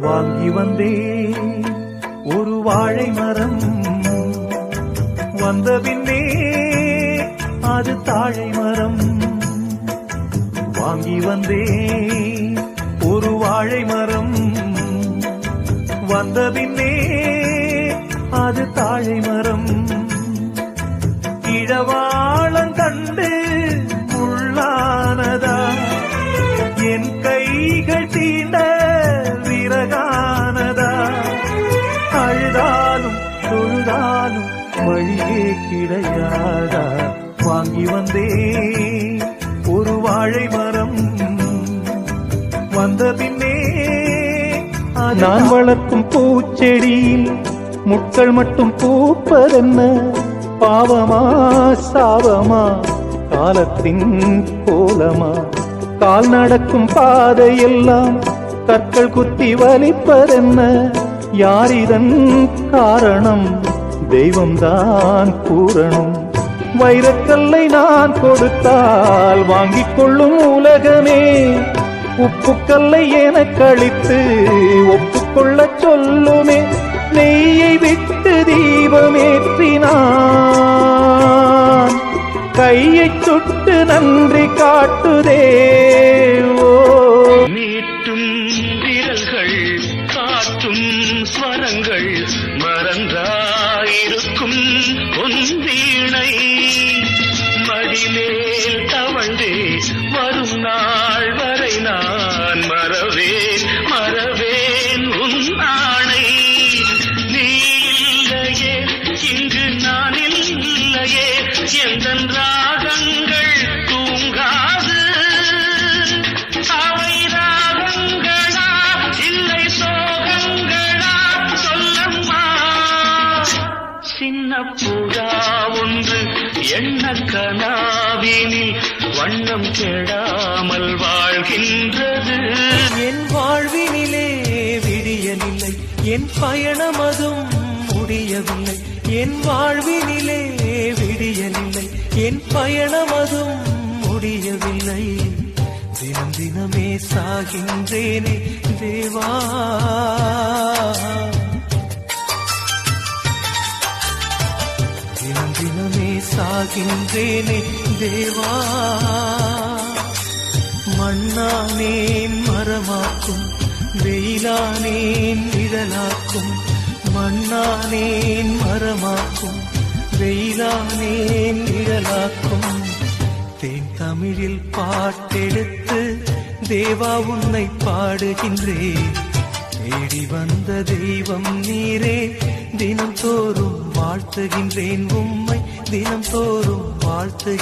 வாங்கி வந்தேன் ஒரு வாழை மரம், வந்த பின்னே அது தாழை மரம். வாங்கி வந்தேன் ஒரு வாழை மரம், வந்த பின்னே அது தாழை மரம். இளவாளம் கண்டு முள்ளானதா, என் கைகள் தீண்ட விறகானதா. அழுதாலும் தொழுதாலும் வழியே கிடையாதா. வாங்கி வந்தேன் ஒரு வாழை மரம், வந்த பின்னே நான் வளர்க்கும் பூச்செடியில் முட்கள் மட்டும் பூப்பதென்ன? பாவமா சாவமா காலத்தின் கோலமா? கால் நடக்கும் பாதையெல்லாம் கற்கள் குத்தி வலிப்பதென்ன? யார் இதன் காரணம்? தெய்வம்தான் கூறணும். வைரக்கல்லை நான் கொடுத்தால் வாங்கிக் கொள்ளும் உலகமே, உப்புக்கல்லை எனக்கு அளித்து ஒப்புக்கொள்ள சொல்லுமே. நெய்யை விட்டு தீபமேற்றினான் கையை சுட்டு நன்றி காட்டுதே. நீட்டும் விரல்கள் காற்றும் ஸ்வரங்கள் மறந்தாயிருக்கும் பொன்வீணை. மடிமேல் தவழ்ந்தே வரும் நாள் வரை நான் மறவேன் மறவேன் உன் ஆணை. நீ இல்லையே இங்கு நான் இல்லையே, எந்தன் ராகங்கள் தூங்காது. அவை ராகங்களா இல்லை சோகங்களா சொல்லம்மா. சின்ன புறா ஒன்று எண்ண கனாவினில் வண்ணம் கெடாமல் வாழ்கின்றது. என் வாழ்வினிலே விடியலில்லை, என் பயணமதும் முடியவில்லை. என் வாழ்வினிலே விடியலில்லை, என் பயணமதும் முடியவில்லை. தினம் தினமே சாகின்றேனே தேவா, தினம் தினமே சாகின்றேனே தேவா. மண்ணானேன் மரமாக்கும், வெயிலானேன் நிழலாக்கும். மண்ணானேன் மரமாக்கும், வெயிலானேன் நிழலாக்கும். தேன் தமிழில் பாட்டெடுத்து தேவா உன்னை பாடுகின்றேன். தேடி வந்த தெய்வம் நீரே, தினம் தோறும் வாழ்த்துகின்றேன் உம்மை, தினம் தோறும் வாழ்த்துகின்றேன்.